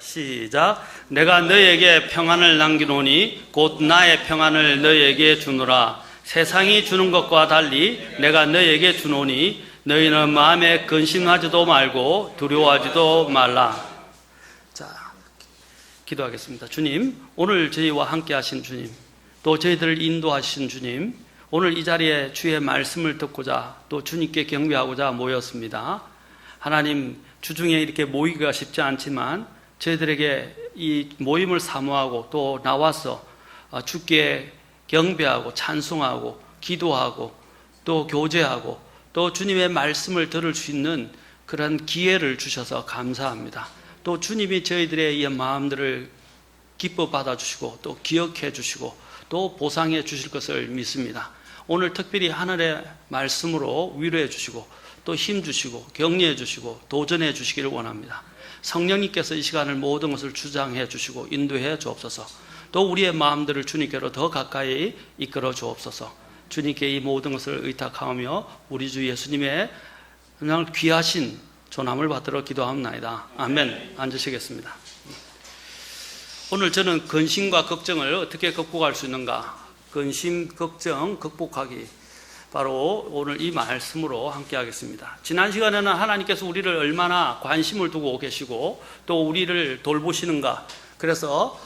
시작. 내가 너에게 평안을 남기노니 곧 나의 평안을 너에게 주노라. 세상이 주는 것과 달리 내가 너에게 주노니 너희는 마음에 근심하지도 말고 두려워하지도 말라. 자, 기도하겠습니다. 주님, 오늘 저희와 함께 하신 주님, 또 저희들을 인도하신 주님, 오늘 이 자리에 주의 말씀을 듣고자 또 주님께 경배하고자 모였습니다. 하나님, 주중에 이렇게 모이기가 쉽지 않지만 저희들에게 이 모임을 사모하고 또 나와서 주께 경배하고 찬송하고 기도하고 또 교제하고 또 주님의 말씀을 들을 수 있는 그런 기회를 주셔서 감사합니다. 또 주님이 저희들의 이 마음들을 기뻐 받아주시고 또 기억해 주시고 또 보상해 주실 것을 믿습니다. 오늘 특별히 하늘의 말씀으로 위로해 주시고 또 힘 주시고 격려해 주시고 도전해 주시기를 원합니다. 성령님께서 이 시간을 모든 것을 주장해 주시고 인도해 주옵소서. 또 우리의 마음들을 주님께로 더 가까이 이끌어 주옵소서. 주님께 이 모든 것을 의탁하며 우리 주 예수님의 그냥 귀하신 조남을 받들어 기도합니다. 아멘. 앉으시겠습니다. 오늘 저는 근심과 걱정을 어떻게 극복할 수 있는가, 근심, 걱정, 극복하기, 바로 오늘 이 말씀으로 함께 하겠습니다. 지난 시간에는 하나님께서 우리를 얼마나 관심을 두고 계시고 또 우리를 돌보시는가, 그래서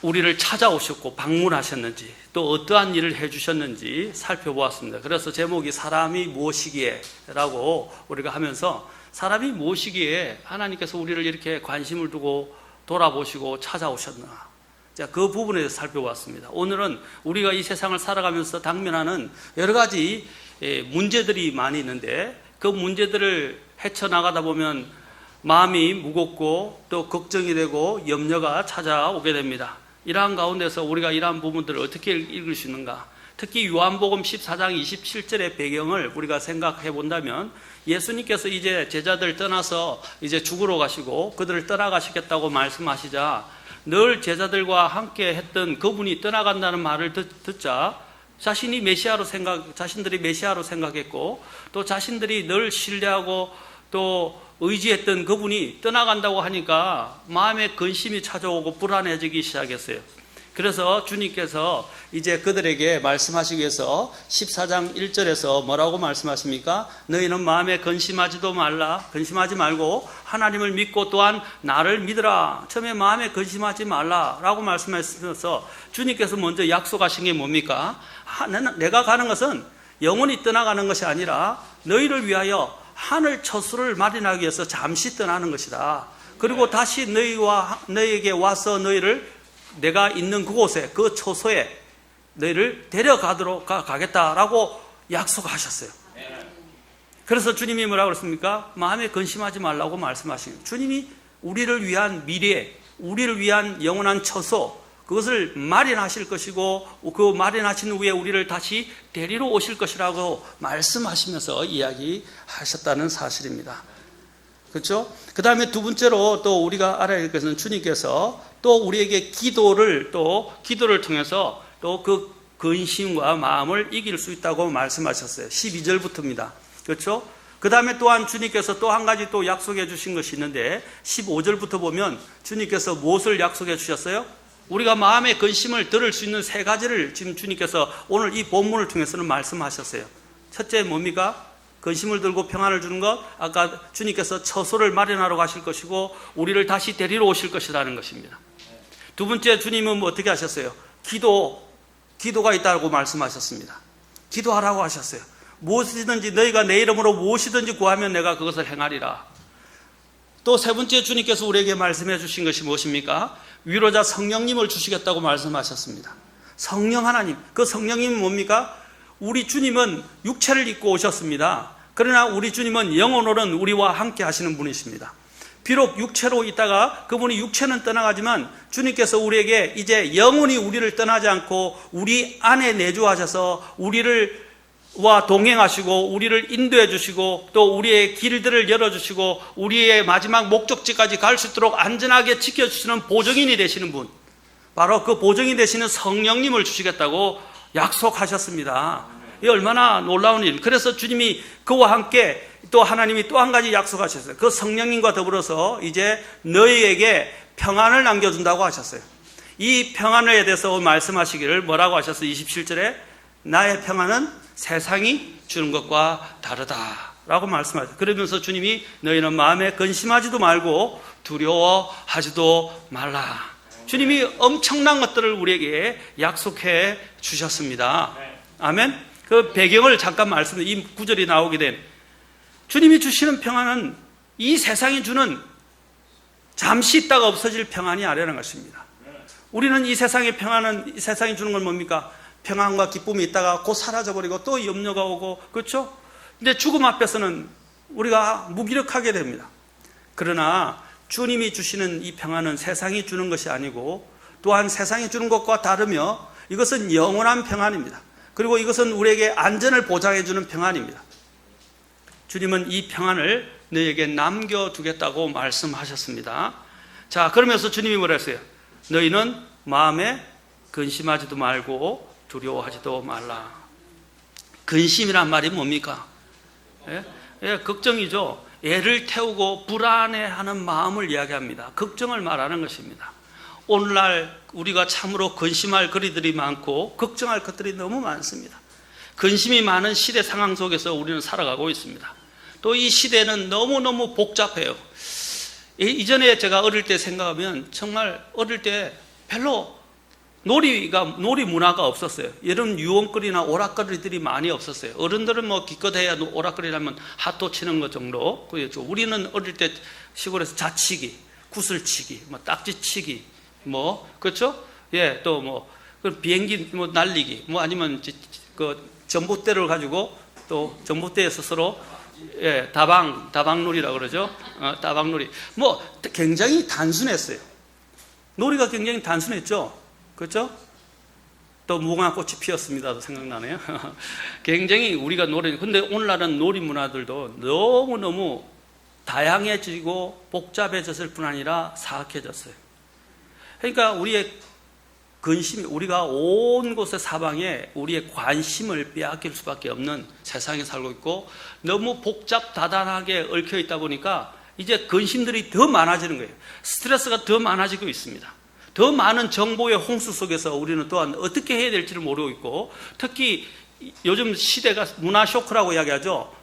우리를 찾아오셨고 방문하셨는지 또 어떠한 일을 해주셨는지 살펴보았습니다. 그래서 제목이 사람이 무엇이기에 라고 우리가 하면서 사람이 무엇이기에 하나님께서 우리를 이렇게 관심을 두고 돌아보시고 찾아오셨나, 자, 그 부분에 대해서 살펴보았습니다. 오늘은 우리가 이 세상을 살아가면서 당면하는 여러 가지 문제들이 많이 있는데 그 문제들을 헤쳐나가다 보면 마음이 무겁고 또 걱정이 되고 염려가 찾아오게 됩니다. 이러한 가운데서 우리가 이러한 부분들을 어떻게 읽을 수 있는가, 특히 요한복음 14장 27절의 배경을 우리가 생각해 본다면 예수님께서 이제 제자들 떠나서 이제 죽으러 가시고 그들을 떠나가시겠다고 말씀하시자 늘 제자들과 함께 했던 그분이 떠나간다는 말을 듣자 자신들이 메시아로 생각했고 또 자신들이 늘 신뢰하고 또 의지했던 그분이 떠나간다고 하니까 마음에 근심이 찾아오고 불안해지기 시작했어요. 그래서 주님께서 이제 그들에게 말씀하시기 위해서 14장 1절에서 뭐라고 말씀하십니까? 너희는 마음에 근심하지도 말라. 근심하지 말고 하나님을 믿고 또한 나를 믿으라. 처음에 마음에 근심하지 말라라고 말씀하셔서 주님께서 먼저 약속하신 게 뭡니까? 내가 가는 것은 영원히 떠나가는 것이 아니라 너희를 위하여 하늘 처소를 마련하기 위해서 잠시 떠나는 것이다. 그리고 다시 너희에게 와서 너희를 내가 있는 그곳에, 그 처소에 너희를 데려가도록 가겠다라고 약속하셨어요. 그래서 주님이 뭐라고 그랬습니까? 마음에 근심하지 말라고 말씀하신 거예요. 주님이 우리를 위한 미래, 우리를 위한 영원한 처소, 그것을 마련하실 것이고 그 마련하신 후에 우리를 다시 데리러 오실 것이라고 말씀하시면서 이야기하셨다는 사실입니다. 그렇죠? 그 다음에 두 번째로 또 우리가 알아야 할 것은 주님께서 또 우리에게 기도를 통해서 또 그 근심과 마음을 이길 수 있다고 말씀하셨어요. 12절부터입니다. 그렇죠? 그 다음에 또한 주님께서 또 한 가지 또 약속해 주신 것이 있는데 15절부터 보면 주님께서 무엇을 약속해 주셨어요? 우리가 마음의 근심을 들을 수 있는 세 가지를 지금 주님께서 오늘 이 본문을 통해서는 말씀하셨어요. 첫째 뭡니까? 근심을 들고 평안을 주는 것, 아까 주님께서 처소를 마련하러 가실 것이고 우리를 다시 데리러 오실 것이라는 것입니다. 두 번째, 주님은 어떻게 하셨어요? 기도가 있다고 말씀하셨습니다. 기도하라고 하셨어요. 무엇이든지 너희가 내 이름으로 무엇이든지 구하면 내가 그것을 행하리라. 또 세 번째, 주님께서 우리에게 말씀해 주신 것이 무엇입니까? 위로자 성령님을 주시겠다고 말씀하셨습니다. 성령 하나님, 그 성령님은 뭡니까? 우리 주님은 육체를 입고 오셨습니다. 그러나 우리 주님은 영혼으로는 우리와 함께 하시는 분이십니다. 비록 육체로 있다가 그분이 육체는 떠나가지만 주님께서 우리에게 이제 영혼이 우리를 떠나지 않고 우리 안에 내주하셔서 우리와 동행하시고 우리를 인도해 주시고 또 우리의 길들을 열어주시고 우리의 마지막 목적지까지 갈 수 있도록 안전하게 지켜주시는 보증인이 되시는 분, 바로 그 보증인 되시는 성령님을 주시겠다고 약속하셨습니다. 이 얼마나 놀라운 일. 그래서 주님이 그와 함께 또 하나님이 또 한 가지 약속하셨어요. 그 성령님과 더불어서 이제 너희에게 평안을 남겨준다고 하셨어요. 이 평안에 대해서 말씀하시기를 뭐라고 하셨어요? 27절에 나의 평안은 세상이 주는 것과 다르다라고 말씀하셨어요. 그러면서 주님이 너희는 마음에 근심하지도 말고 두려워하지도 말라. 주님이 엄청난 것들을 우리에게 약속해 주셨습니다. 아멘. 그 배경을 잠깐 말씀드리면 이 구절이 나오게 된 주님이 주시는 평안은 이 세상이 주는 잠시 있다가 없어질 평안이 아니라는 것입니다. 우리는 이 세상의 평안은 이 세상이 주는 건 뭡니까? 평안과 기쁨이 있다가 곧 사라져버리고 또 염려가 오고, 그렇죠? 근데 죽음 앞에서는 우리가 무기력하게 됩니다. 그러나 주님이 주시는 이 평안은 세상이 주는 것이 아니고 또한 세상이 주는 것과 다르며 이것은 영원한 평안입니다. 그리고 이것은 우리에게 안전을 보장해 주는 평안입니다. 주님은 이 평안을 너희에게 남겨두겠다고 말씀하셨습니다. 자, 그러면서 주님이 뭐라 했어요? 너희는 마음에 근심하지도 말고 두려워하지도 말라. 근심이란 말이 뭡니까? 걱정이죠. 애를 태우고 불안해하는 마음을 이야기합니다. 걱정을 말하는 것입니다. 오늘날 우리가 참으로 근심할 거리들이 많고 걱정할 것들이 너무 많습니다. 근심이 많은 시대 상황 속에서 우리는 살아가고 있습니다. 또 이 시대는 너무너무 복잡해요. 이전에 제가 어릴 때 생각하면 정말 어릴 때 별로 놀이 문화가 없었어요. 여름 유흥거리나 오락거리들이 많이 없었어요. 어른들은 뭐 기껏해야 오락거리라면 핫도 치는 것 정도. 우리는 어릴 때 시골에서 자치기, 구슬치기, 뭐 딱지치기, 뭐 그렇죠? 예, 또 뭐 비행기 뭐 날리기, 뭐 아니면 그 전봇대를 가지고 또 전봇대에서 서로 다방놀이라고 그러죠. 다방놀이. 뭐 굉장히 단순했어요. 놀이가 굉장히 단순했죠. 그렇죠? 또 무궁화꽃이 피었습니다도 생각나네요. 굉장히 우리가 근데 오늘날은 놀이 문화들도 너무너무 다양해지고 복잡해졌을 뿐 아니라 사악해졌어요. 그러니까 우리의 근심이, 우리가 온 곳의 사방에 우리의 관심을 빼앗길 수밖에 없는 세상에 살고 있고 너무 복잡다단하게 얽혀 있다 보니까 이제 근심들이 더 많아지는 거예요. 스트레스가 더 많아지고 있습니다. 더 많은 정보의 홍수 속에서 우리는 또한 어떻게 해야 될지를 모르고 있고, 특히 요즘 시대가 문화 쇼크라고 이야기하죠.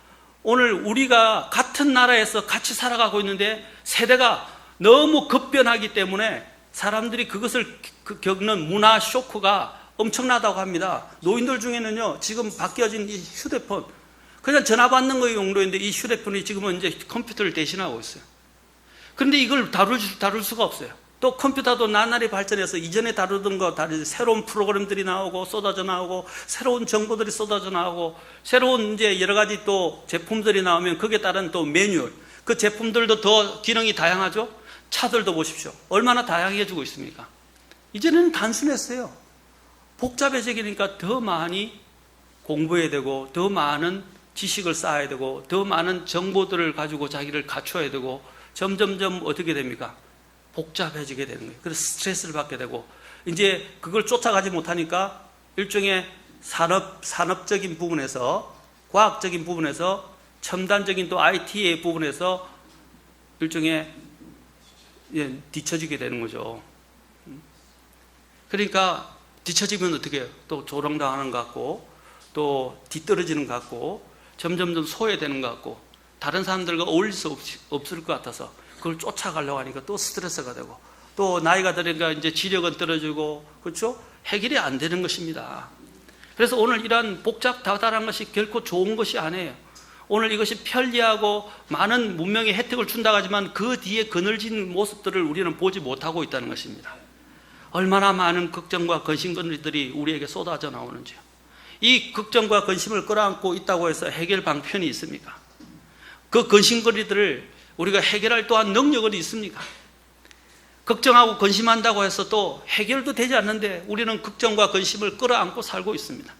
오늘 우리가 같은 나라에서 같이 살아가고 있는데 세대가 너무 급변하기 때문에 사람들이 그것을 겪는 문화 쇼크가 엄청나다고 합니다. 노인들 중에는요, 지금 바뀌어진 이 휴대폰, 그냥 전화 받는 거의 용도인데 이 휴대폰이 지금은 이제 컴퓨터를 대신하고 있어요. 그런데 이걸 다룰 수가 없어요. 또 컴퓨터도 나날이 발전해서 이전에 다루던 거 다르지, 새로운 프로그램들이 나오고 쏟아져 나오고 새로운 정보들이 쏟아져 나오고 새로운 이제 여러 가지 또 제품들이 나오면 거기에 따른 또 매뉴얼, 그 제품들도 더 기능이 다양하죠. 차들도 보십시오. 얼마나 다양해지고 있습니까? 이전에는 단순했어요. 복잡해지니까 더 많이 공부해야 되고 더 많은 지식을 쌓아야 되고 더 많은 정보들을 가지고 자기를 갖춰야 되고 점점점 어떻게 됩니까? 복잡해지게 되는 거예요. 그래서 스트레스를 받게 되고 이제 그걸 쫓아가지 못하니까 일종의 산업적인 부분에서, 과학적인 부분에서, 첨단적인 또 IT의 부분에서 일종의 뒤처지게 되는 거죠. 그러니까 뒤처지면 어떻게 해요? 또 조롱당하는 것 같고 또 뒤떨어지는 것 같고 점점점 소외되는 것 같고 다른 사람들과 어울릴 수 없을 것 같아서 그걸 쫓아가려고 하니까 또 스트레스가 되고 또 나이가 들으니까 이제 지력은 떨어지고, 그렇죠? 해결이 안 되는 것입니다. 그래서 오늘 이러한 복잡다단한 것이 결코 좋은 것이 아니에요. 오늘 이것이 편리하고 많은 문명의 혜택을 준다고 하지만 그 뒤에 그늘진 모습들을 우리는 보지 못하고 있다는 것입니다. 얼마나 많은 걱정과 근심거리들이 우리에게 쏟아져 나오는지요. 이 걱정과 근심을 끌어안고 있다고 해서 해결 방편이 있습니까? 그 근심거리들을 우리가 해결할 또한 능력은 있습니까? 걱정하고 근심한다고 해서 또 해결도 되지 않는데 우리는 걱정과 근심을 끌어안고 살고 있습니다.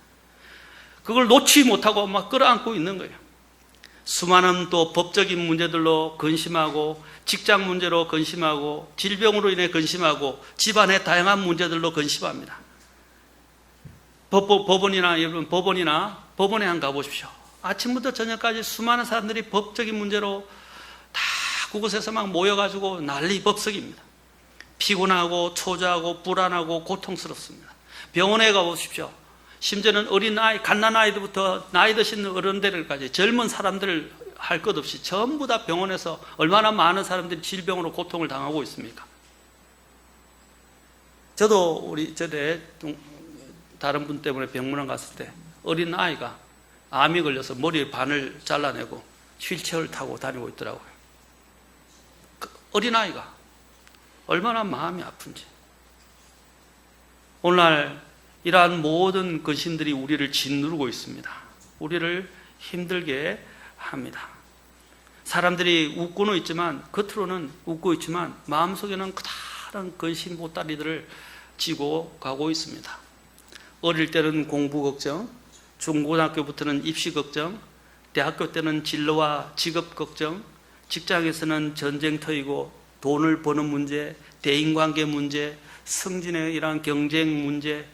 그걸 놓지 못하고 막 끌어안고 있는 거예요. 수많은 또 법적인 문제들로 근심하고 직장 문제로 근심하고 질병으로 인해 근심하고 집안의 다양한 문제들로 근심합니다. 법원이나 여러분 법원에 한 가보십시오. 아침부터 저녁까지 수많은 사람들이 법적인 문제로 다 그곳에서 막 모여가지고 난리 법석입니다. 피곤하고 초조하고 불안하고 고통스럽습니다. 병원에 가보십시오. 심지어는 어린아이, 갓난아이들부터 나이 드신 어른들까지 젊은 사람들 할 것 없이 전부 다 병원에서 얼마나 많은 사람들이 질병으로 고통을 당하고 있습니까? 저도 우리 전에 다른 분 때문에 병문안 갔을 때 어린아이가 암이 걸려서 머리 반을 잘라내고 휠체어를 타고 다니고 있더라고요. 그 어린아이가 얼마나 마음이 아픈지. 오늘날 이러한 모든 근심들이 우리를 짓누르고 있습니다. 우리를 힘들게 합니다. 사람들이 웃고는 있지만, 겉으로는 웃고 있지만 마음속에는 커다란 근심 보따리들을 지고 가고 있습니다. 어릴 때는 공부 걱정, 중고등학교부터는 입시 걱정, 대학교 때는 진로와 직업 걱정, 직장에서는 전쟁터이고 돈을 버는 문제, 대인관계 문제, 승진의 이러한 경쟁 문제,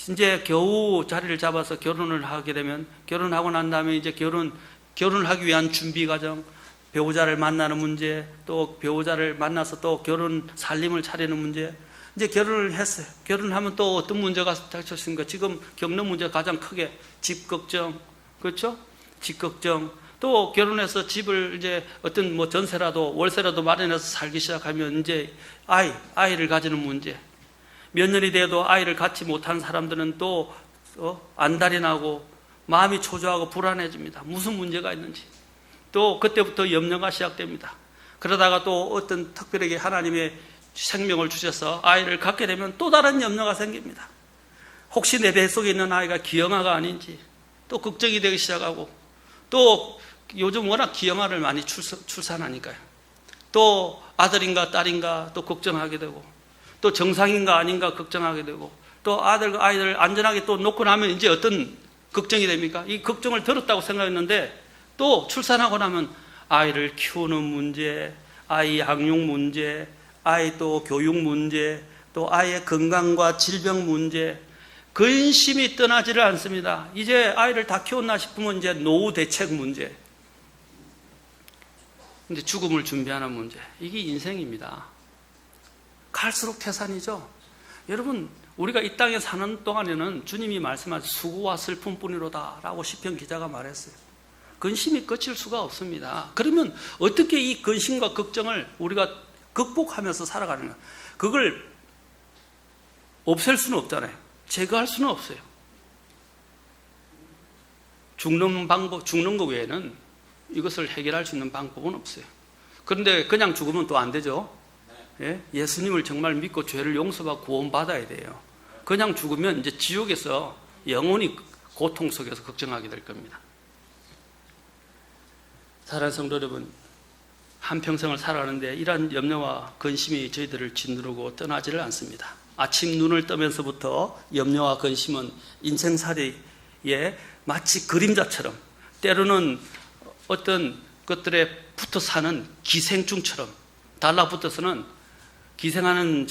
이제 겨우 자리를 잡아서 결혼을 하게 되면 결혼하고 난 다음에 이제 결혼을 하기 위한 준비 과정, 배우자를 만나는 문제, 또 배우자를 만나서 또 결혼 살림을 차리는 문제. 이제 결혼을 했어요. 결혼하면 또 어떤 문제가 닥쳤습니까? 지금 겪는 문제가 가장 크게 집 걱정, 그렇죠? 집 걱정. 또 결혼해서 집을 이제 어떤 뭐 전세라도 월세라도 마련해서 살기 시작하면 이제 아이를 가지는 문제. 몇 년이 돼도 아이를 갖지 못한 사람들은 또 안달이 나고 마음이 초조하고 불안해집니다. 무슨 문제가 있는지. 또 그때부터 염려가 시작됩니다. 그러다가 또 어떤 특별하게 하나님의 생명을 주셔서 아이를 갖게 되면 또 다른 염려가 생깁니다. 혹시 내 뱃속에 있는 아이가 기형아가 아닌지 또 걱정이 되기 시작하고, 또 요즘 워낙 기형아를 많이 출산하니까요. 또 아들인가 딸인가 또 걱정하게 되고, 또 정상인가 아닌가 걱정하게 되고, 또 아이들 안전하게 또 놓고 나면 이제 어떤 걱정이 됩니까? 이 걱정을 들었다고 생각했는데 또 출산하고 나면 아이를 키우는 문제, 아이 양육 문제, 아이 또 교육 문제, 또 아이의 건강과 질병 문제, 근심이 떠나지를 않습니다. 이제 아이를 다 키웠나 싶으면 이제 노후 대책 문제, 이제 죽음을 준비하는 문제. 이게 인생입니다. 갈수록 태산이죠. 여러분, 우리가 이 땅에 사는 동안에는 주님이 말씀하신 수고와 슬픔뿐이로다 라고 시편 기자가 말했어요. 근심이 끝일 수가 없습니다. 그러면 어떻게 이 근심과 걱정을 우리가 극복하면서 살아가는가? 그걸 없앨 수는 없잖아요. 제거할 수는 없어요. 죽는 것 외에는 이것을 해결할 수 있는 방법은 없어요. 그런데 그냥 죽으면 또 안 되죠. 예수님을 정말 믿고 죄를 용서받고 구원받아야 돼요. 그냥 죽으면 이제 지옥에서 영원히 고통 속에서 걱정하게 될 겁니다. 사랑하는 성도 여러분, 한평생을 살아가는데 이러한 염려와 근심이 저희들을 짓누르고 떠나지를 않습니다. 아침 눈을 뜨면서부터 염려와 근심은 인생살이에 마치 그림자처럼, 때로는 어떤 것들에 붙어 사는 기생충처럼 달라붙어서는 기생하는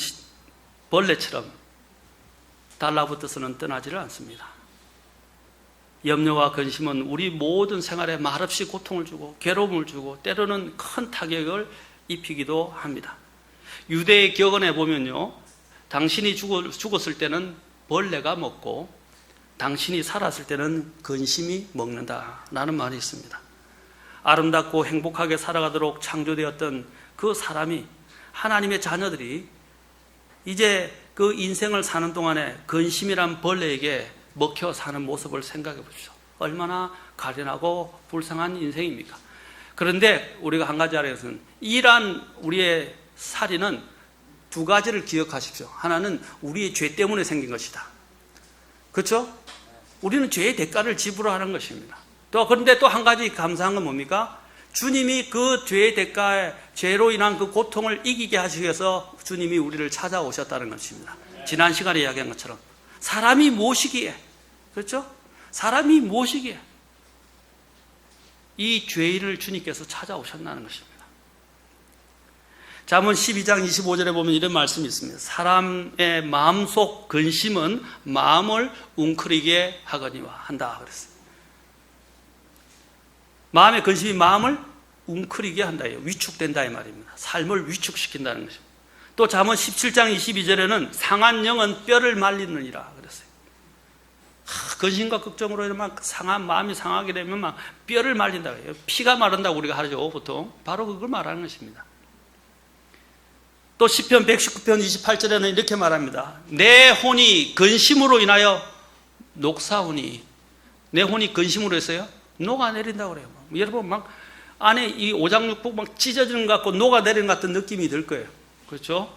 벌레처럼 달라붙어서는 떠나지를 않습니다. 염려와 근심은 우리 모든 생활에 말없이 고통을 주고 괴로움을 주고 때로는 큰 타격을 입히기도 합니다. 유대의 격언에 보면요, 당신이 죽었을 때는 벌레가 먹고 당신이 살았을 때는 근심이 먹는다라는 말이 있습니다. 아름답고 행복하게 살아가도록 창조되었던 그 사람이, 하나님의 자녀들이 이제 그 인생을 사는 동안에 근심이란 벌레에게 먹혀 사는 모습을 생각해 보십시오. 얼마나 가련하고 불쌍한 인생입니까? 그런데 우리가 한 가지 알아야 해서는 이러한 우리의 살인은 두 가지를 기억하십시오. 하나는 우리의 죄 때문에 생긴 것이다. 그렇죠? 우리는 죄의 대가를 지불하는 것입니다. 그런데 또 한 가지 감사한 건 뭡니까? 주님이 그 죄의 대가에 죄로 인한 그 고통을 이기게 하시기 위해서 주님이 우리를 찾아오셨다는 것입니다. 지난 시간에 이야기한 것처럼 사람이 모시기에, 그렇죠? 사람이 모시기에 이 죄인을 주님께서 찾아오셨다는 것입니다. 잠언 12장 25절에 보면 이런 말씀이 있습니다. 사람의 마음속 근심은 마음을 웅크리게 하거니와 한다 그랬어요. 마음의 근심이 마음을 웅크리게 한다. 위축된다 이 말입니다. 삶을 위축시킨다는 것입니다. 또 잠언 17장 22절에는 상한 영은 뼈를 말리느니라 그랬어요. 근심과 걱정으로 이러면 마음이 상하게 되면 막 뼈를 말린다. 피가 마른다고 우리가 하죠, 보통. 바로 그걸 말하는 것입니다. 또 시편 119편 28절에는 이렇게 말합니다. 내 혼이 근심으로 인하여 녹사오니. 내 혼이 근심으로 해서요 녹아내린다고 그래요. 여러분 막 안에 이 오장육부 막 찢어지는 것 같고 녹아내리는 것 같은 느낌이 들 거예요. 그렇죠?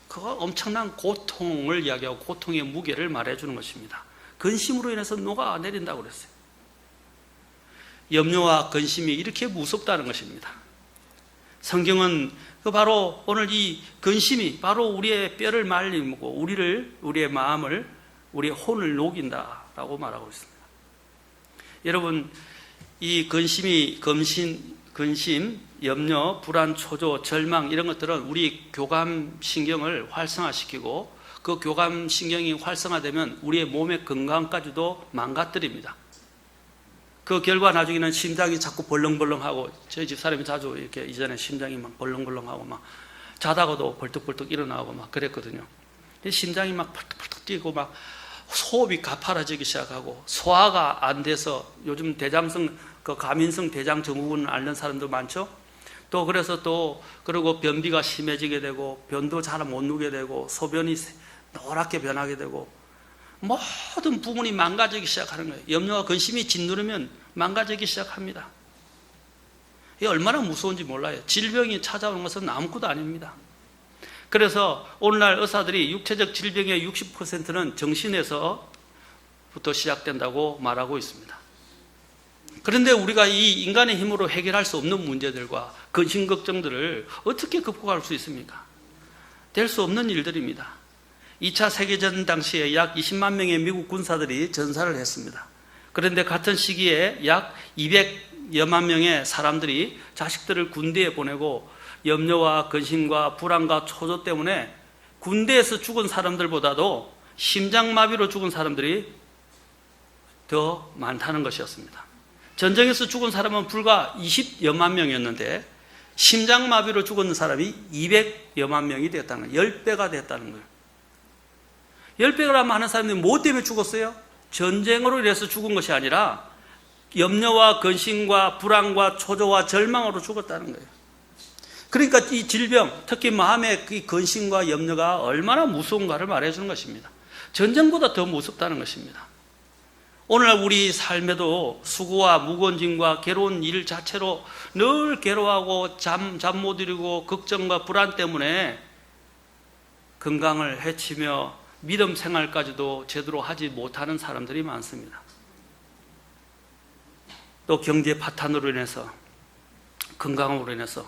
그거 엄청난 고통을 이야기하고 고통의 무게를 말해주는 것입니다. 근심으로 인해서 녹아내린다고 그랬어요. 염려와 근심이 이렇게 무섭다는 것입니다. 성경은 바로 오늘 이 근심이 바로 우리의 뼈를 말리고 우리의 마음을, 우리의 혼을 녹인다라고 말하고 있습니다. 여러분, 이 근심, 염려, 불안, 초조, 절망 이런 것들은 우리 교감신경을 활성화시키고 그 교감신경이 활성화되면 우리의 몸의 건강까지도 망가뜨립니다. 그 결과 나중에는 심장이 자꾸 벌렁벌렁하고, 저희 집 사람이 자주 이렇게 이전에 심장이 막 벌렁벌렁하고 막 자다가도 벌떡벌떡 일어나고 막 그랬거든요. 심장이 막 펄떡펄떡 뛰고 막 호흡이 가파라지기 시작하고 소화가 안 돼서 요즘 가민성 대장 증후군을 앓는 사람도 많죠. 또 그래서 그리고 변비가 심해지게 되고 변도 잘 못 누게 되고 소변이 노랗게 변하게 되고 모든 부분이 망가지기 시작하는 거예요. 염려와 근심이 짓누르면 망가지기 시작합니다. 이게 얼마나 무서운지 몰라요. 질병이 찾아오는 것은 아무것도 아닙니다. 그래서 오늘날 의사들이 육체적 질병의 60%는 정신에서부터 시작된다고 말하고 있습니다. 그런데 우리가 이 인간의 힘으로 해결할 수 없는 문제들과 근심 걱정들을 어떻게 극복할 수 있습니까? 될 수 없는 일들입니다. 2차 세계전 당시에 약 20만 명의 미국 군사들이 전사를 했습니다. 그런데 같은 시기에 약 200여만 명의 사람들이 자식들을 군대에 보내고 염려와 근심과 불안과 초조 때문에 군대에서 죽은 사람들보다도 심장마비로 죽은 사람들이 더 많다는 것이었습니다. 전쟁에서 죽은 사람은 불과 20여만 명이었는데 심장마비로 죽은 사람이 200여만 명이 됐다는 거예요. 10배가 됐다는 거예요. 10배가 많은 사람들이 뭐 때문에 죽었어요? 전쟁으로 인해서 죽은 것이 아니라 염려와 근심과 불안과 초조와 절망으로 죽었다는 거예요. 그러니까 이 질병, 특히 마음의 이 근심과 염려가 얼마나 무서운가를 말해주는 것입니다. 전쟁보다 더 무섭다는 것입니다. 오늘날 우리 삶에도 수고와 무거운 짐과 괴로운 일 자체로 늘 괴로워하고 잠 못 이루고 걱정과 불안 때문에 건강을 해치며 믿음 생활까지도 제대로 하지 못하는 사람들이 많습니다. 또 경제 파탄으로 인해서, 건강으로 인해서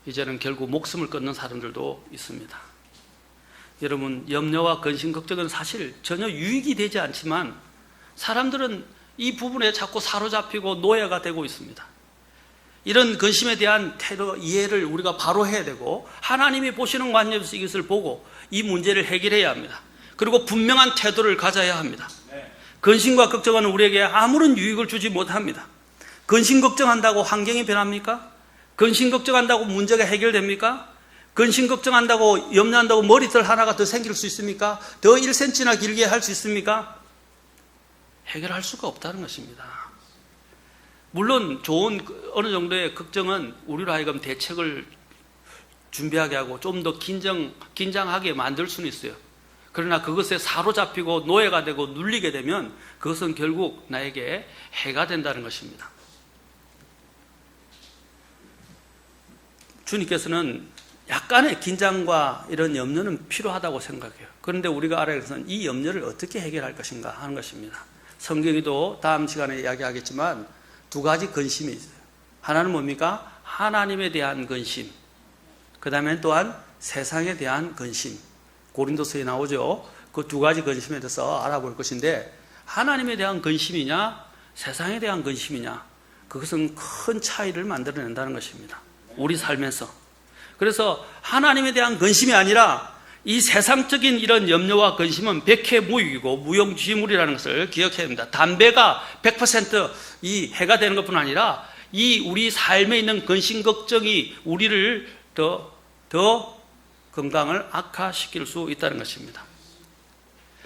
이제는 결국 목숨을 끊는 사람들도 있습니다. 여러분, 염려와 근심, 걱정은 사실 전혀 유익이 되지 않지만 사람들은 이 부분에 자꾸 사로잡히고 노예가 되고 있습니다. 이런 근심에 대한 태도, 이해를 우리가 바로 해야 되고 하나님이 보시는 관점에서 이것을 보고 이 문제를 해결해야 합니다. 그리고 분명한 태도를 가져야 합니다. 근심과 걱정은 우리에게 아무런 유익을 주지 못합니다. 근심 걱정한다고 환경이 변합니까? 근심 걱정한다고 문제가 해결됩니까? 근심 걱정한다고 염려한다고 머리털 하나가 더 생길 수 있습니까? 더 1cm나 길게 할 수 있습니까? 해결할 수가 없다는 것입니다. 물론 좋은 어느 정도의 걱정은 우리로 하여금 대책을 준비하게 하고 좀 더 긴장하게 만들 수는 있어요. 그러나 그것에 사로잡히고 노예가 되고 눌리게 되면 그것은 결국 나에게 해가 된다는 것입니다. 주님께서는 약간의 긴장과 이런 염려는 필요하다고 생각해요. 그런데 우리가 알아야 할 것은 이 염려를 어떻게 해결할 것인가 하는 것입니다. 성경에도 다음 시간에 이야기하겠지만 두 가지 근심이 있어요. 하나는 뭡니까? 하나님에 대한 근심. 그 다음에 또한 세상에 대한 근심. 고린도서에 나오죠. 그 두 가지 근심에 대해서 알아볼 것인데, 하나님에 대한 근심이냐 세상에 대한 근심이냐, 그것은 큰 차이를 만들어낸다는 것입니다. 우리 삶에서. 그래서 하나님에 대한 근심이 아니라 이 세상적인 이런 염려와 근심은 백해무익이고 무용지물이라는 것을 기억해야 됩니다. 담배가 100% 이 해가 되는 것뿐 아니라 이 우리 삶에 있는 근심 걱정이 우리를 더 건강을 악화시킬 수 있다는 것입니다.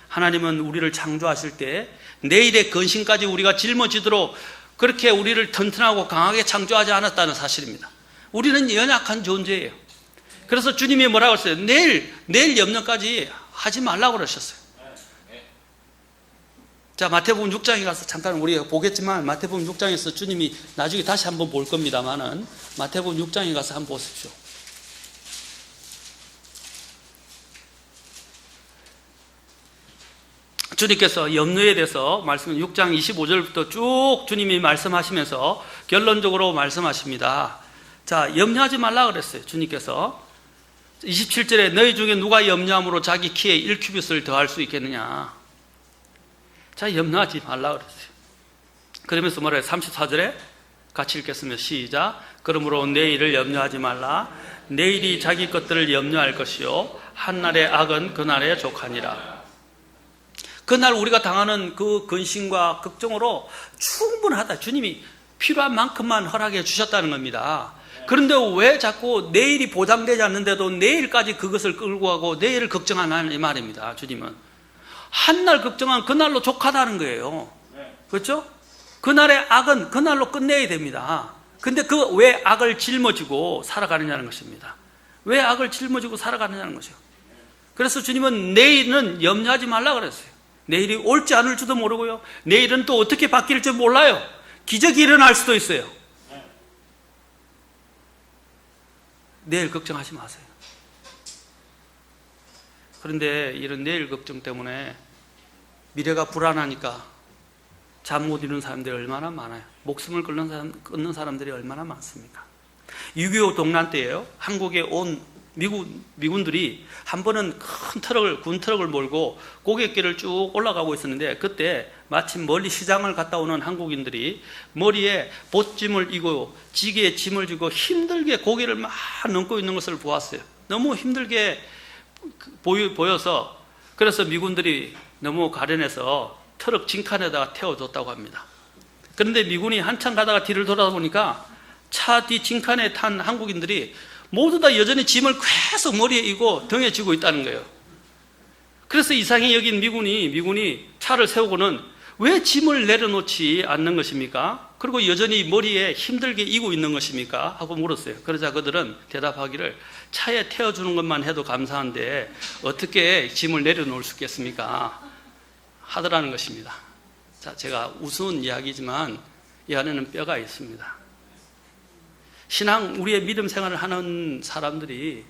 하나님은 우리를 창조하실 때 내일의 근심까지 우리가 짊어지도록 그렇게 우리를 튼튼하고 강하게 창조하지 않았다는 사실입니다. 우리는 연약한 존재예요. 그래서 주님이 뭐라고 했어요? 내일 염려까지 하지 말라고 그러셨어요. 자, 마태복음 6장에 가서 잠깐 우리가 보겠지만 마태복음 6장에서 주님이 나중에 다시 한번 볼 겁니다만은 마태복음 6장에 가서 한번 보십시오. 주님께서 염려에 대해서 말씀 6장 25절부터 쭉 주님이 말씀하시면서 결론적으로 말씀하십니다. 자, 염려하지 말라 그랬어요. 주님께서 27절에 너희 중에 누가 염려함으로 자기 키에 1큐빗을 더할 수 있겠느냐. 자, 염려하지 말라 그랬어요. 그러면서 뭐래요? 34절에 같이 읽겠습니다. 시작. 그러므로 내일을 염려하지 말라. 내일이 자기 것들을 염려할 것이요 한날의 악은 그날에 족하니라. 그날 우리가 당하는 그 근심과 걱정으로 충분하다. 주님이 필요한 만큼만 허락해 주셨다는 겁니다. 그런데 왜 자꾸 내일이 보장되지 않는데도 내일까지 그것을 끌고 가고 내일을 걱정하는 이 말입니다. 주님은 한날 걱정한 그날로 족하다는 거예요. 그렇죠? 그날의 악은 그날로 끝내야 됩니다. 근데 그 왜 악을 짊어지고 살아가느냐는 것입니다. 왜 악을 짊어지고 살아가느냐는 것이요. 그래서 주님은 내일은 염려하지 말라 그랬어요. 내일이 올지 않을지도 모르고요. 내일은 또 어떻게 바뀔지 몰라요. 기적이 일어날 수도 있어요. 내일 걱정하지 마세요. 그런데 이런 내일 걱정 때문에 미래가 불안하니까 잠 못 이루는 사람들이 얼마나 많아요. 목숨을 끊는 사람들이 얼마나 많습니까? 6.25 동란 때예요. 한국에 온 미군들이 한 번은 큰 군 트럭을 몰고 고갯길을 쭉 올라가고 있었는데 그때 마침 멀리 시장을 갔다 오는 한국인들이 머리에 보찜을 이고 지게에 짐을 지고 힘들게 고개를 막 넘고 있는 것을 보았어요. 너무 힘들게 보여서 그래서 미군들이 너무 가련해서 트럭 진칸에다가 태워줬다고 합니다. 그런데 미군이 한참 가다가 뒤를 돌아보니까 차 뒤 진칸에 탄 한국인들이 모두 다 여전히 짐을 계속 머리에 이고 등에 지고 있다는 거예요. 그래서 이상히 여긴 미군이 차를 세우고는 왜 짐을 내려놓지 않는 것입니까? 그리고 여전히 머리에 힘들게 이고 있는 것입니까? 하고 물었어요. 그러자 그들은 대답하기를 차에 태워주는 것만 해도 감사한데 어떻게 짐을 내려놓을 수 있겠습니까? 하더라는 것입니다. 자, 제가 우스운 이야기지만 이 안에는 뼈가 있습니다. 신앙, 우리의 믿음 생활을 하는 사람들이,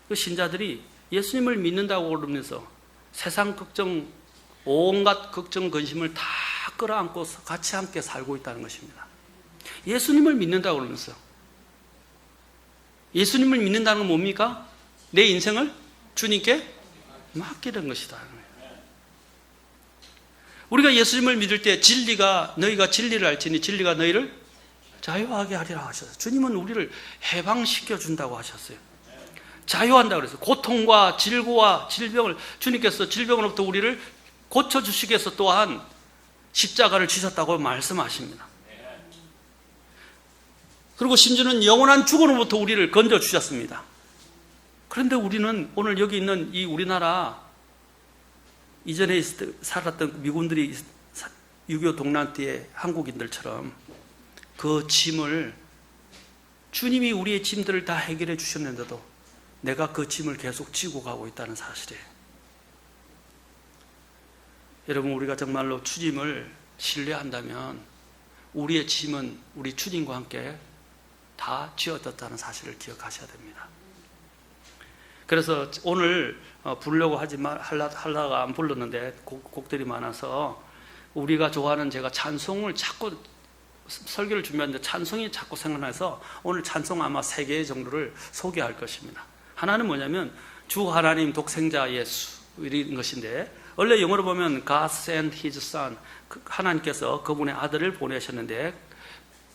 그 신자들이 예수님을 믿는다고 그러면서 세상 걱정, 온갖 걱정, 근심을 다 끌어안고 같이 함께 살고 있다는 것입니다. 예수님을 믿는다고 그러면서. 예수님을 믿는다는 건 뭡니까? 내 인생을 주님께 맡기는 것이다. 우리가 예수님을 믿을 때 너희가 진리를 알지니 진리가 너희를 자유하게 하리라 하셨어요. 주님은 우리를 해방시켜 준다고 하셨어요. 자유한다고 그랬어요. 고통과 질고와 질병을 주님께서 질병으로부터 우리를 고쳐주시기 위해서 또한 십자가를 지셨다고 말씀하십니다. 그리고 심지어는 영원한 죽음으로부터 우리를 건져주셨습니다. 그런데 우리는 오늘 여기 있는 이 우리나라 이전에 살았던 미군들이 6.25 동란 때의 한국인들처럼 그 짐을 주님이 우리의 짐들을 다 해결해 주셨는데도 내가 그 짐을 계속 지고 가고 있다는 사실이에요. 여러분, 우리가 정말로 주님을 신뢰한다면 우리의 짐은 우리 주님과 함께 다 지어졌다는 사실을 기억하셔야 됩니다. 그래서 오늘 부르려고 하려다가 안 불렀는데 곡들이 많아서 우리가 좋아하는 제가 찬송을 자꾸 설교를 준비하는데 찬송이 자꾸 생각나서 오늘 찬송 아마 3개 정도를 소개할 것입니다. 하나는 뭐냐면 주 하나님 독생자 예수 이런 것인데 원래 영어로 보면 God sent His Son, 하나님께서 그분의 아들을 보내셨는데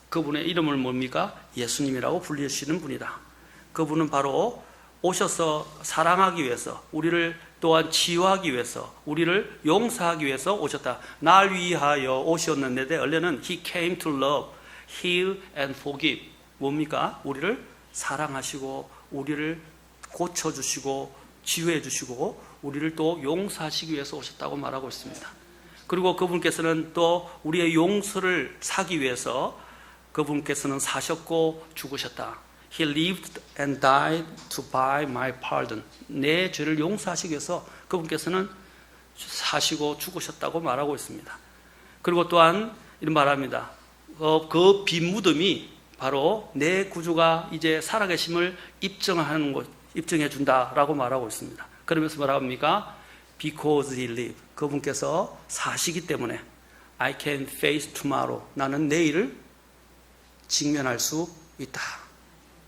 그분의 이름을 뭡니까? 예수님이라고 불리시는 분이다. 그분은 바로 오셔서 사랑하기 위해서, 우리를 또한 치유하기 위해서, 우리를 용서하기 위해서 오셨다. 날 위하여 오셨는데 원래는 He came to love, heal and forgive. 뭡니까? 우리를 사랑하시고 우리를 고쳐주시고 치유해주시고 우리를 또 용서하시기 위해서 오셨다고 말하고 있습니다. 그리고 그분께서는 또 우리의 용서를 사기 위해서 그분께서는 사셨고 죽으셨다. He lived and died to buy my pardon. 내 죄를 용서하시기 위해서 그분께서는 사시고 죽으셨다고 말하고 있습니다. 그리고 또한 이런 말합니다. 그 빈 무덤이 바로 내 구주가 이제 살아계심을 입증하는 것, 입증해 준다라고 말하고 있습니다. 그러면서 뭐라고 합니까? Because he lived. 그분께서 사시기 때문에 I can face tomorrow. 나는 내일을 직면할 수 있다.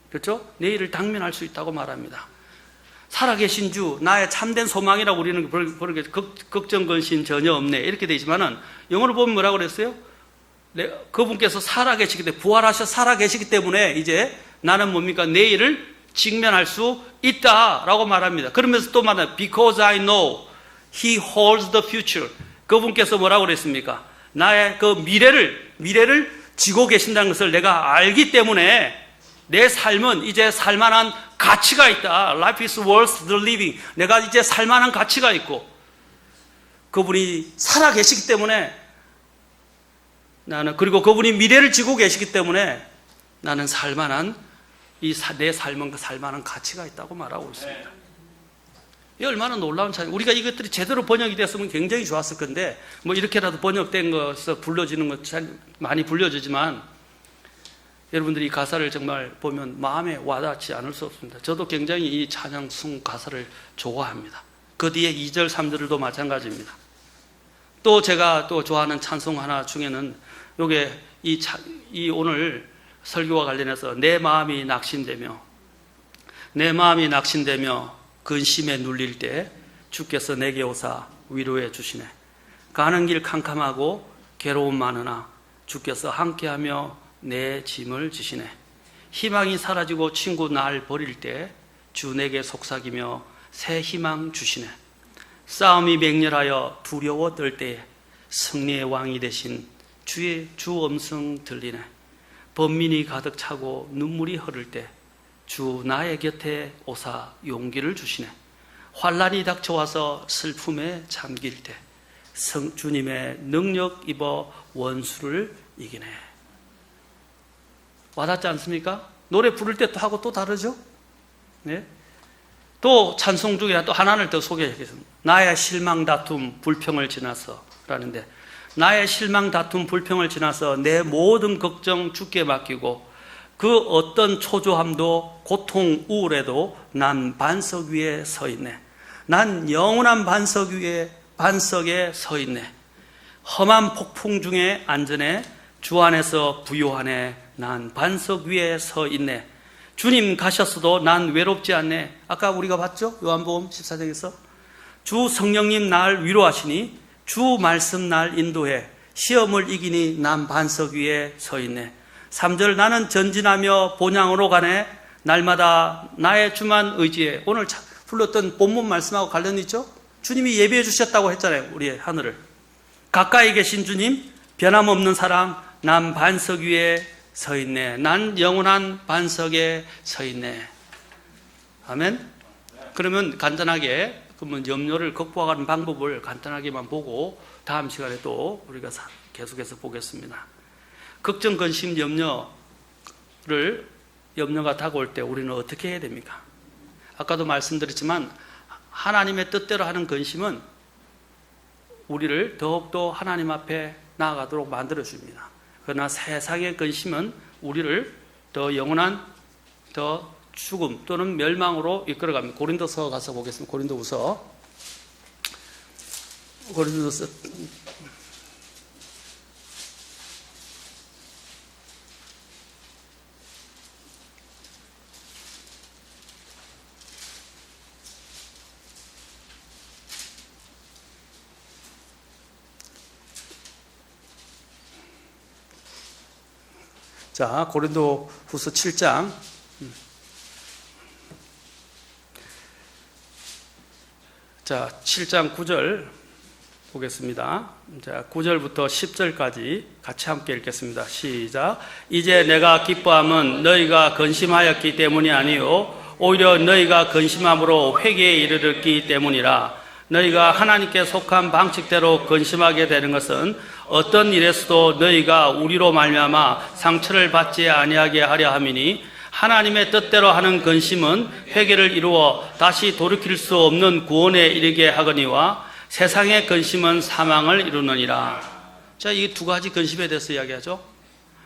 그렇죠? 내일을 당면할 수 있다고 말합니다. 살아계신 주, 나의 참된 소망이라고 우리는 그렇게 걱정, 근심 전혀 없네. 이렇게 되지만은 영어로 보면 뭐라고 그랬어요? 그분께서 살아계시기 때문에, 부활하셔 살아계시기 때문에 이제 나는 뭡니까? 내일을 직면할 수 있다라고 말합니다. 그러면서 또 말합니다. Because I know He holds the future. 그분께서 뭐라고 그랬습니까? 나의 그 미래를 지고 계신다는 것을 내가 알기 때문에 내 삶은 이제 살만한 가치가 있다. Life is worth the living. 내가 이제 살만한 가치가 있고 그분이 살아계시기 때문에 나는, 그리고 그분이 미래를 지고 계시기 때문에 나는 살만한, 내 삶은 살만한 가치가 있다고 말하고 있습니다. 이 얼마나 놀라운 차이. 우리가 이것들이 제대로 번역이 됐으면 굉장히 좋았을 건데, 뭐 이렇게라도 번역된 것에서 불러지는 것 잘 많이 불려지지만, 여러분들이 이 가사를 정말 보면 마음에 와닿지 않을 수 없습니다. 저도 굉장히 이 찬양송 가사를 좋아합니다. 그 뒤에 2절, 3절도 마찬가지입니다. 또 제가 또 좋아하는 찬송 하나 중에는 요게 이 오늘 설교와 관련해서 내 마음이 낙심되며 근심에 눌릴 때 주께서 내게 오사 위로해 주시네. 가는 길 캄캄하고 괴로움 많으나 주께서 함께하며 내 짐을 지시네. 희망이 사라지고 친구 날 버릴 때 주 내게 속삭이며 새 희망 주시네. 싸움이 맹렬하여 두려워 떨 때에 승리의 왕이 되신 주 음성 들리네. 번민이 가득 차고 눈물이 흐를 때 주 나의 곁에 오사 용기를 주시네. 환난이 닥쳐와서 슬픔에 잠길 때 주님의 능력 입어 원수를 이기네. 와닿지 않습니까? 노래 부를 때 또 하고 또 다르죠? 네? 또 찬송 중에 또 하나를 더 소개하겠습니다. 나의 실망, 다툼, 불평을 지나서 라는데, 나의 실망, 다툼, 불평을 지나서 내 모든 걱정 주께 맡기고 그 어떤 초조함도 고통, 우울에도 난 반석 위에 서 있네. 난 영원한 반석에 서 있네. 험한 폭풍 중에 안전해 주 안에서 부요하네. 난 반석 위에 서 있네. 주님 가셨어도 난 외롭지 않네. 아까 우리가 봤죠? 요한복음 14장에서 주 성령님 날 위로하시니 주 말씀 날 인도해. 시험을 이기니 난 반석 위에 서 있네. 3절 나는 전진하며 본향으로 가네. 날마다 나의 주만 의지해. 오늘 불렀던 본문 말씀하고 관련이 있죠? 주님이 예배해 주셨다고 했잖아요. 우리의 하늘을. 가까이 계신 주님, 변함없는 사랑, 난 반석 위에 서 있네. 난 영원한 반석에 서 있네. 아멘. 그러면 간단하게 그러면 염려를 극복하는 방법을 간단하게만 보고 다음 시간에 또 우리가 계속해서 보겠습니다. 걱정, 근심, 염려가 다가올 때 우리는 어떻게 해야 됩니까? 아까도 말씀드렸지만 하나님의 뜻대로 하는 근심은 우리를 더욱더 하나님 앞에 나아가도록 만들어줍니다. 그러나 세상의 근심은 우리를 더 영원한 더 죽음 또는 멸망으로 이끌어갑니다. 고린도서 가서 보겠습니다. 고린도서 자, 고린도후서 7장 자, 7장 9절 보겠습니다. 자, 9절부터 10절까지 같이 함께 읽겠습니다. 시작. 이제 내가 기뻐함은 너희가 근심하였기 때문이 아니요 오히려 너희가 근심함으로 회개에 이르렀기 때문이라. 너희가 하나님께 속한 방식대로 근심하게 되는 것은 어떤 일에서도 너희가 우리로 말미암아 상처를 받지 아니하게 하려 함이니, 하나님의 뜻대로 하는 근심은 회개를 이루어 다시 돌이킬 수 없는 구원에 이르게 하거니와 세상의 근심은 사망을 이루느니라. 자, 이 두 가지 근심에 대해서 이야기하죠.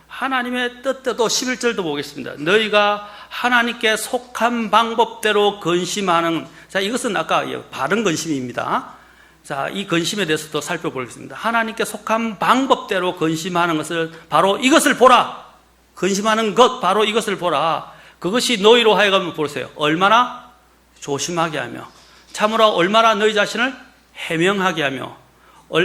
하나님의 뜻대로 11절도 보겠습니다. 너희가 하나님께 속한 방법대로 근심하는, 자, 이것은 아까 바른 근심입니다. 자, 이 근심에 대해서도 살펴보겠습니다. 하나님께 속한 방법대로 근심하는 것을 바로 이것을 보라. 근심하는 것 바로 이것을 보라. 그것이 너희로 하여금 보세요. 얼마나 조심하게 하며, 참으로 얼마나 너희 자신을 해명하게 하며,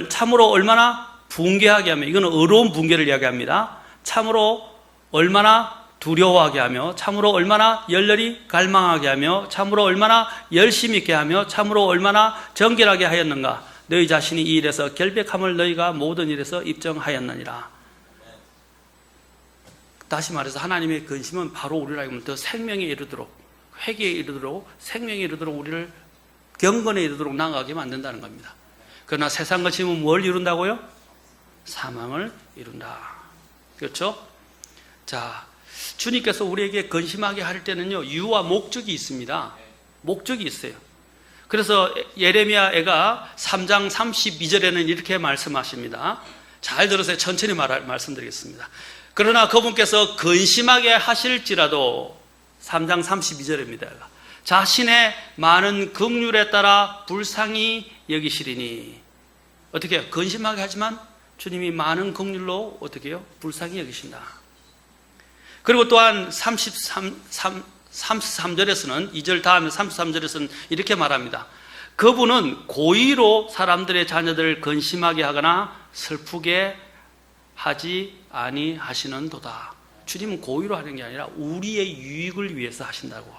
참으로 얼마나 붕괴하게 하며, 이거는 의로운 붕괴를 이야기합니다. 참으로 얼마나 두려워하게 하며, 참으로 얼마나 열렬히 갈망하게 하며, 참으로 얼마나 열심히 있게 하며, 참으로 얼마나 정결하게 하였는가. 너희 자신이 이 일에서 결백함을 너희가 모든 일에서 입증하였느니라. 다시 말해서 하나님의 근심은 바로 우리를 하여금 더 생명에 이르도록, 회개에 이르도록, 생명에 이르도록 우리를 경건에 이르도록 나아가게 만든다는 겁니다. 그러나 세상 근심은 뭘 이룬다고요? 사망을 이룬다. 그렇죠? 자, 주님께서 우리에게 근심하게 할 때는요, 이유와 목적이 있습니다. 목적이 있어요. 그래서 예레미야가 3장 32절에는 이렇게 말씀하십니다. 잘 들으세요. 천천히 말씀드리겠습니다. 그러나 그분께서 근심하게 하실지라도, 3장 32절입니다. 자신의 많은 긍휼에 따라 불쌍히 여기시리니. 어떻게 해요? 근심하게 하지만 주님이 많은 긍휼로 어떻게 해요? 불쌍히 여기신다. 그리고 또한 33절에서는, 2절 다음에 33절에서는 이렇게 말합니다. 그분은 고의로 사람들의 자녀들을 근심하게 하거나 슬프게 하지 아니하시는도다. 주님은 고의로 하는 게 아니라 우리의 유익을 위해서 하신다고.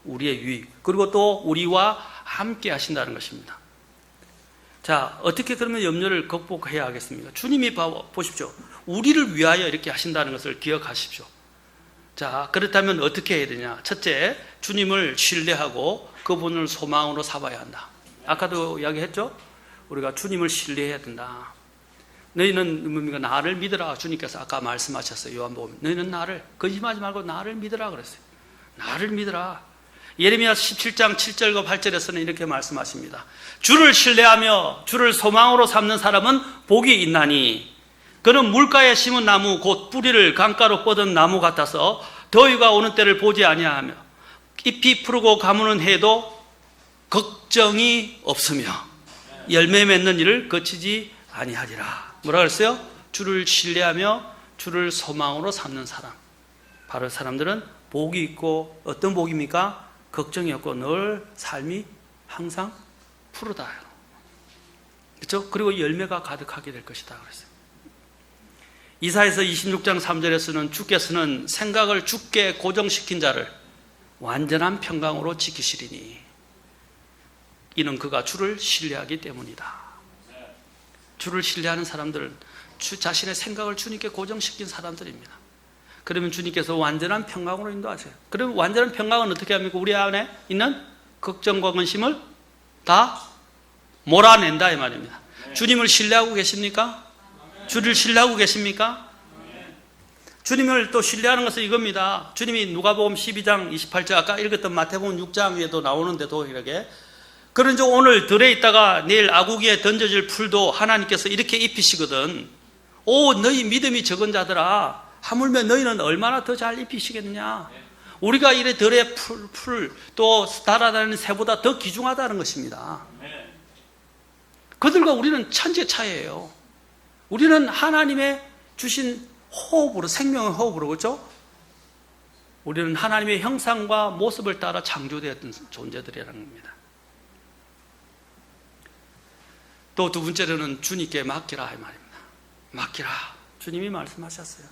우리의 유익. 그리고 또 우리와 함께 하신다는 것입니다. 자, 어떻게 그러면 염려를 극복해야 하겠습니까? 주님이 보십시오. 우리를 위하여 이렇게 하신다는 것을 기억하십시오. 자, 그렇다면 어떻게 해야 되냐? 첫째, 주님을 신뢰하고 그분을 소망으로 삼아야 한다. 아까도 이야기했죠? 우리가 주님을 신뢰해야 된다. 너희는 뭡니까? 나를 믿으라. 주님께서 아까 말씀하셨어요. 요한복음. 너희는 나를, 근심하지 말고 나를 믿으라 그랬어요. 나를 믿으라. 예레미야 17장 7절과 8절에서는 이렇게 말씀하십니다. 주를 신뢰하며 주를 소망으로 삼는 사람은 복이 있나니, 그는 물가에 심은 나무 곧 뿌리를 강가로 뻗은 나무 같아서 더위가 오는 때를 보지 아니하며 잎이 푸르고 가무는 해도 걱정이 없으며 열매 맺는 일을 거치지 아니하리라. 뭐라 그랬어요? 주를 신뢰하며 주를 소망으로 삼는 사람, 바로 사람들은 복이 있고, 어떤 복입니까? 걱정이 없고 늘 삶이 항상 푸르다. 그렇죠? 그리고 열매가 가득하게 될 것이다 그랬어요. 이사야서 26장 3절에서는 주께서는 생각을 주께 고정시킨 자를 완전한 평강으로 지키시리니, 이는 그가 주를 신뢰하기 때문이다. 주를 신뢰하는 사람들은 주 자신의 생각을 주님께 고정시킨 사람들입니다. 그러면 주님께서 완전한 평강으로 인도하세요. 그러면 완전한 평강은 어떻게 합니까? 우리 안에 있는 걱정과 근심을 다 몰아낸다 이 말입니다. 주님을 신뢰하고 계십니까? 주를 신뢰하고 계십니까? 주님을 또 신뢰하는 것은 이겁니다. 주님이 누가복음 12장 28절, 아까 읽었던 마태복음 6장에도 나오는데도 이렇게, 그런즉 오늘 들에 있다가 내일 아구기에 던져질 풀도 하나님께서 이렇게 입히시거든. 오, 너희 믿음이 적은 자들아, 하물며 너희는 얼마나 더 잘 입히시겠느냐. 우리가 이래 들에 풀 또 날아다니는 새보다 더 귀중하다는 것입니다. 그들과 우리는 천재 차이예요. 우리는 하나님의 주신 호흡으로, 생명의 호흡으로, 그렇죠? 우리는 하나님의 형상과 모습을 따라 창조되었던 존재들이라는 겁니다. 또 두 번째로는 주님께 맡기라 이 말입니다. 맡기라. 주님이 말씀하셨어요.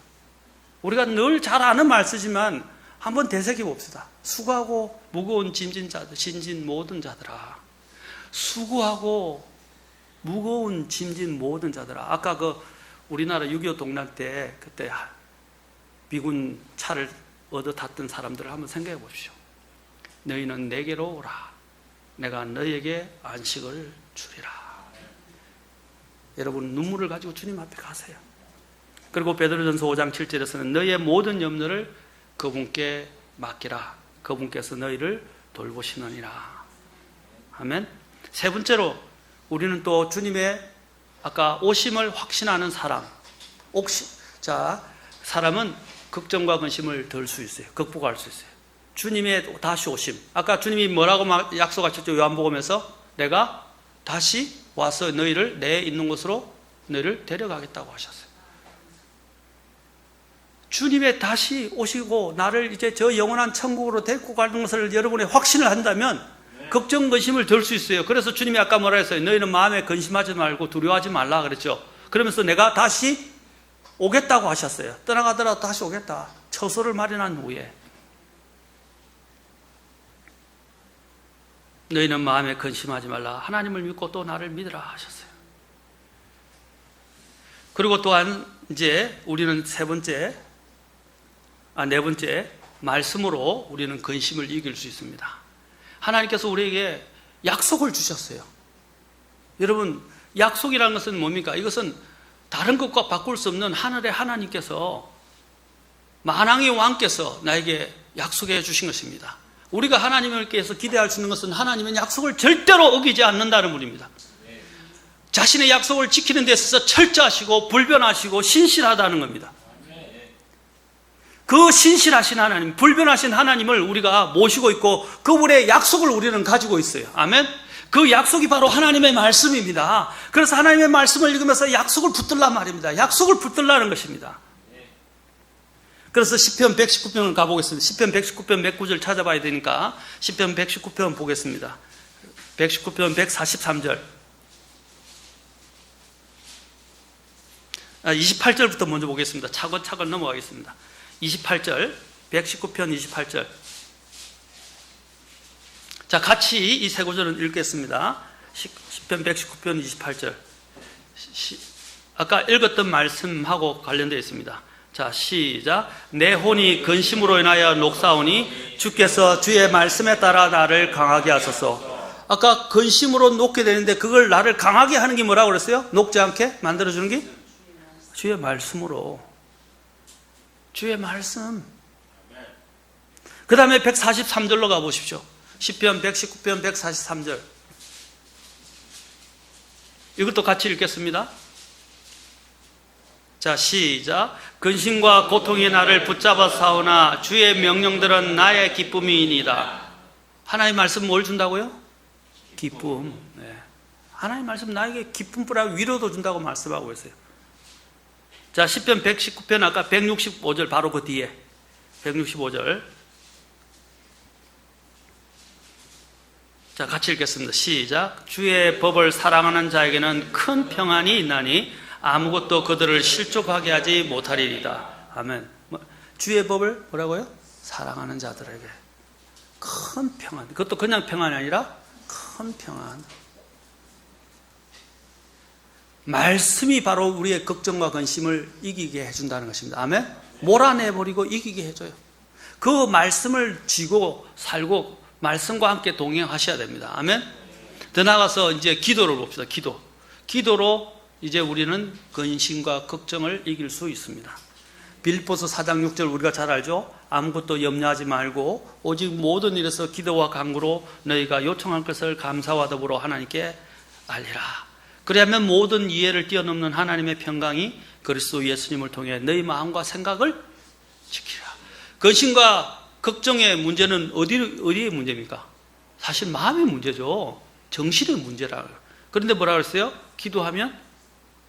우리가 늘 잘 아는 말씀이지만 한번 되새겨 봅시다. 수고하고 무거운 짐진 자들, 신진 모든 자들아, 수고하고 무거운 짐진 모든 자들아. 아까 우리나라 6.25 동란 때 그때 미군 차를 얻어 탔던 사람들을 한번 생각해 보십시오. 너희는 내게로 오라. 내가 너희에게 안식을 주리라. 여러분 눈물을 가지고 주님 앞에 가세요. 그리고 베드로전서 5장 7절에서는 너희의 모든 염려를 그분께 맡기라. 그분께서 너희를 돌보시느니라. 아멘. 세 번째로 우리는 또 주님의 아까 오심을 확신하는 사람. 사람은 걱정과 근심을 덜 수 있어요. 극복할 수 있어요. 주님의 다시 오심. 아까 주님이 뭐라고 약속하셨죠? 요한복음에서 내가 다시 와서 너희를 내 있는 곳으로 너희를 데려가겠다고 하셨어요. 주님의 다시 오시고 나를 이제 저 영원한 천국으로 데리고 가는 것을 여러분이 확신을 한다면 걱정, 근심을 덜 수 있어요. 그래서 주님이 아까 뭐라 했어요? 너희는 마음에 근심하지 말고 두려워하지 말라 그랬죠. 그러면서 내가 다시 오겠다고 하셨어요. 떠나가더라도 다시 오겠다. 처소를 마련한 후에 너희는 마음에 근심하지 말라. 하나님을 믿고 또 나를 믿으라 하셨어요. 그리고 또한 이제 우리는 네 번째 말씀으로 우리는 근심을 이길 수 있습니다. 하나님께서 우리에게 약속을 주셨어요. 여러분, 약속이라는 것은 뭡니까? 이것은 다른 것과 바꿀 수 없는 하늘의 하나님께서, 만왕의 왕께서 나에게 약속해 주신 것입니다. 우리가 하나님께서 기대할 수 있는 것은 하나님은 약속을 절대로 어기지 않는다는 분입니다. 자신의 약속을 지키는 데 있어서 철저하시고 불변하시고 신실하다는 겁니다. 그 신실하신 하나님, 불변하신 하나님을 우리가 모시고 있고 그분의 약속을 우리는 가지고 있어요. 아멘. 그 약속이 바로 하나님의 말씀입니다. 그래서 하나님의 말씀을 읽으면서 약속을 붙들란 말입니다. 약속을 붙들라는 것입니다. 그래서 시편 119편을 가보겠습니다. 시편 119편 몇 구절 찾아봐야 되니까 시편 119편 보겠습니다. 119편 143절 28절부터 먼저 보겠습니다. 차근차근 넘어가겠습니다. 28절, 119편 28절. 자, 같이 이 세 구절을 읽겠습니다. 시편 119편 28절. 아까 읽었던 말씀하고 관련되어 있습니다. 자, 시작. 내 혼이 근심으로 인하여 녹사오니 주께서 주의 말씀에 따라 나를 강하게 하소서. 아까 근심으로 녹게 되는데 그걸 나를 강하게 하는 게 뭐라고 그랬어요? 녹지 않게 만들어주는 게? 주의 말씀으로. 주의 말씀. 그 다음에 143절로 가보십시오. 시편 119편 143절. 이것도 같이 읽겠습니다. 자, 시작. 근심과 고통이 나를 붙잡아 싸우나 주의 명령들은 나의 기쁨이니이다. 하나님의 말씀 뭘 준다고요? 기쁨. 네. 하나님의 말씀 나에게 기쁨뿐 위로도 준다고 말씀하고 있어요. 자, 시편 119편 아까 165절 바로 그 뒤에 165절. 자, 같이 읽겠습니다. 시작. 주의 법을 사랑하는 자에게는 큰 평안이 있나니 아무것도 그들을 실족하게 하지 못하리이다. 아멘. 주의 법을 뭐라고요? 사랑하는 자들에게 큰 평안. 그것도 그냥 평안이 아니라 큰 평안. 말씀이 바로 우리의 걱정과 근심을 이기게 해준다는 것입니다. 아멘? 몰아내버리고 이기게 해줘요. 그 말씀을 쥐고 살고 말씀과 함께 동행하셔야 됩니다. 아멘? 더 나아가서 이제 기도를 봅시다. 기도로 이제 우리는 근심과 걱정을 이길 수 있습니다. 빌립보서 4장 6절 우리가 잘 알죠? 아무것도 염려하지 말고 오직 모든 일에서 기도와 간구로 너희가 요청할 것을 감사와 더불어 하나님께 알리라. 그리하면 모든 이해를 뛰어넘는 하나님의 평강이 그리스도 예수님을 통해 너희 마음과 생각을 지키라. 근심과 걱정의 문제는 어디의 문제입니까? 사실 마음의 문제죠. 정신의 문제라. 그런데 뭐라 그랬어요? 기도하면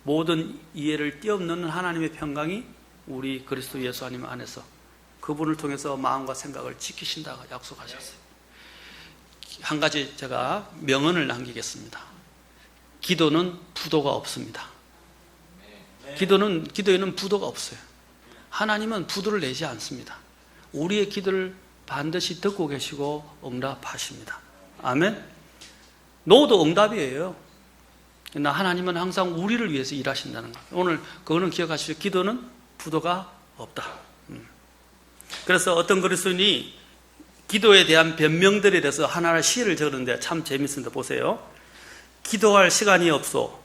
모든 이해를 뛰어넘는 하나님의 평강이 우리 그리스도 예수 하나님 안에서 그분을 통해서 마음과 생각을 지키신다고 약속하셨어요. 한 가지 제가 명언을 남기겠습니다. 기도는 부도가 없습니다. 기도에는 부도가 없어요. 하나님은 부도를 내지 않습니다. 우리의 기도를 반드시 듣고 계시고 응답하십니다. 아멘. 노도 응답이에요. 나 하나님은 항상 우리를 위해서 일하신다는 거예요. 오늘 그거는 기억하십시오. 기도는 부도가 없다. 그래서 어떤 그리스도인이 기도에 대한 변명들에 대해서 하나하나 시를 적었는데 참 재밌습니다. 보세요. 기도할 시간이 없어.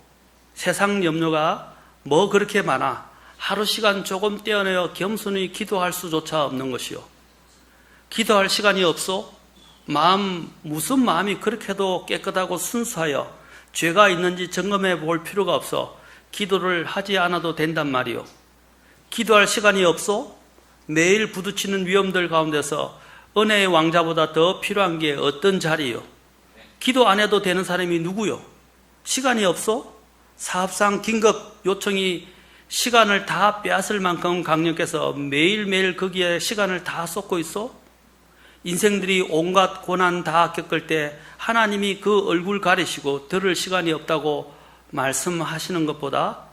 세상 염려가 뭐 그렇게 많아. 하루 시간 조금 떼어내어 겸손히 기도할 수조차 없는 것이요. 기도할 시간이 없어. 무슨 마음이 그렇게도 깨끗하고 순수하여 죄가 있는지 점검해 볼 필요가 없어. 기도를 하지 않아도 된단 말이요. 기도할 시간이 없어. 매일 부딪히는 위험들 가운데서 은혜의 왕자보다 더 필요한 게 어떤 자리요? 기도 안 해도 되는 사람이 누구요? 시간이 없어? 사업상 긴급 요청이 시간을 다 빼앗을 만큼 강력해서 매일매일 거기에 시간을 다 쏟고 있어? 인생들이 온갖 고난 다 겪을 때 하나님이 그 얼굴 가리시고 들을 시간이 없다고 말씀하시는 것보다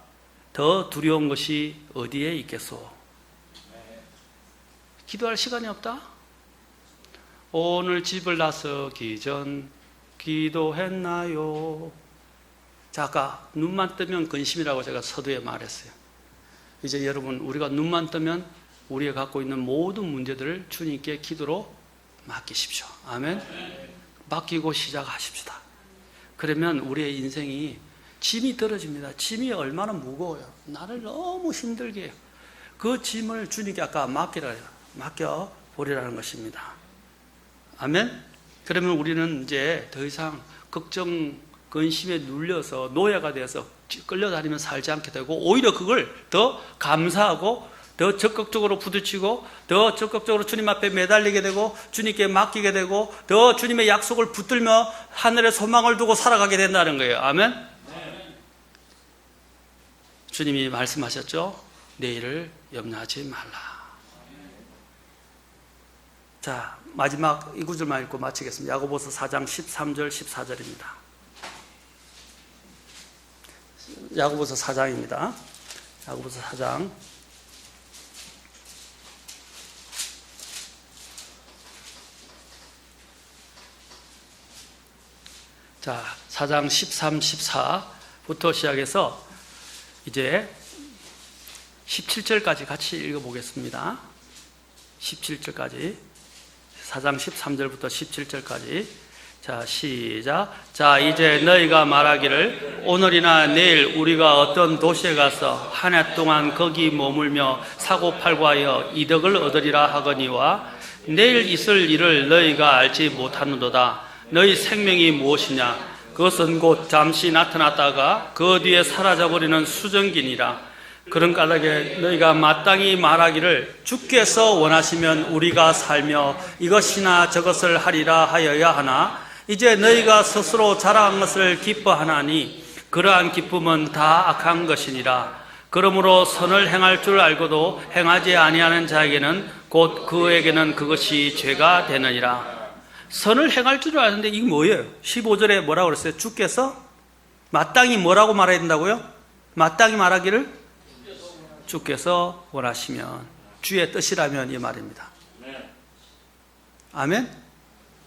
더 두려운 것이 어디에 있겠소? 기도할 시간이 없다? 오늘 집을 나서기 전 기도했나요? 자, 아까 눈만 뜨면 근심이라고 제가 서두에 말했어요. 이제 여러분, 우리가 눈만 뜨면 우리가 갖고 있는 모든 문제들을 주님께 기도로 맡기십시오. 아멘. 맡기고 시작하십시다. 그러면 우리의 인생이 짐이 떨어집니다. 짐이 얼마나 무거워요. 나를 너무 힘들게 해요. 그 짐을 주님께 아까 맡겨보리라는 것입니다. 아멘. 그러면 우리는 이제 더 이상 걱정, 근심에 눌려서 노예가 돼서 끌려다니면 살지 않게 되고, 오히려 그걸 더 감사하고 더 적극적으로 부딪히고 더 적극적으로 주님 앞에 매달리게 되고 주님께 맡기게 되고 더 주님의 약속을 붙들며 하늘에 소망을 두고 살아가게 된다는 거예요. 아멘. 주님이 말씀하셨죠. 내일을 염려하지 말라. 자, 마지막 이 구절만 읽고 마치겠습니다. 야고보서 4장 13절 14절입니다. 야고보서 4장입니다. 야고보서 4장 자, 4장 13, 14부터 시작해서 이제 17절까지 같이 읽어보겠습니다. 17절까지 4장 13절부터 17절까지 자, 시작. 자, 이제 너희가 말하기를 오늘이나 내일 우리가 어떤 도시에 가서 한 해 동안 거기 머물며 사고팔고 하여 이득을 얻으리라 하거니와 내일 있을 일을 너희가 알지 못하는도다. 너희 생명이 무엇이냐? 그것은 곧 잠시 나타났다가 그 뒤에 사라져버리는 수정기니라. 그런 까닭에 너희가 마땅히 말하기를 주께서 원하시면 우리가 살며 이것이나 저것을 하리라 하여야 하나 이제 너희가 스스로 자랑한 것을 기뻐하나니 그러한 기쁨은 다 악한 것이니라. 그러므로 선을 행할 줄 알고도 행하지 아니하는 자에게는 곧 그에게는 그것이 죄가 되느니라. 선을 행할 줄 아는데 이게 뭐예요? 15절에 뭐라고 그랬어요? 주께서 마땅히 뭐라고 말해야 된다고요? 마땅히 말하기를 주께서 원하시면, 주의 뜻이라면 이 말입니다. 아멘?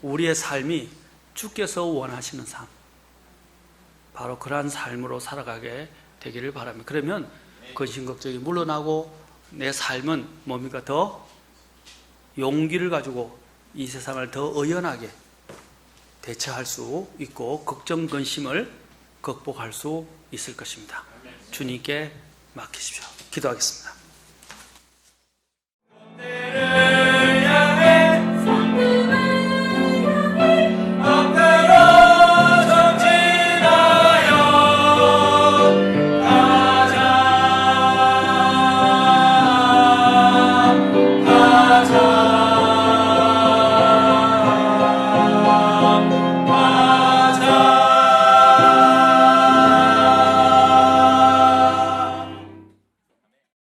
우리의 삶이 주께서 원하시는 삶, 바로 그러한 삶으로 살아가게 되기를 바랍니다. 그러면 근심 걱정이 물러나고 내 삶은 뭡니까? 더 용기를 가지고 이 세상을 더 의연하게 대처할 수 있고 걱정, 근심을 극복할 수 있을 것입니다. 주님께 맡기십시오. 기도하겠습니다.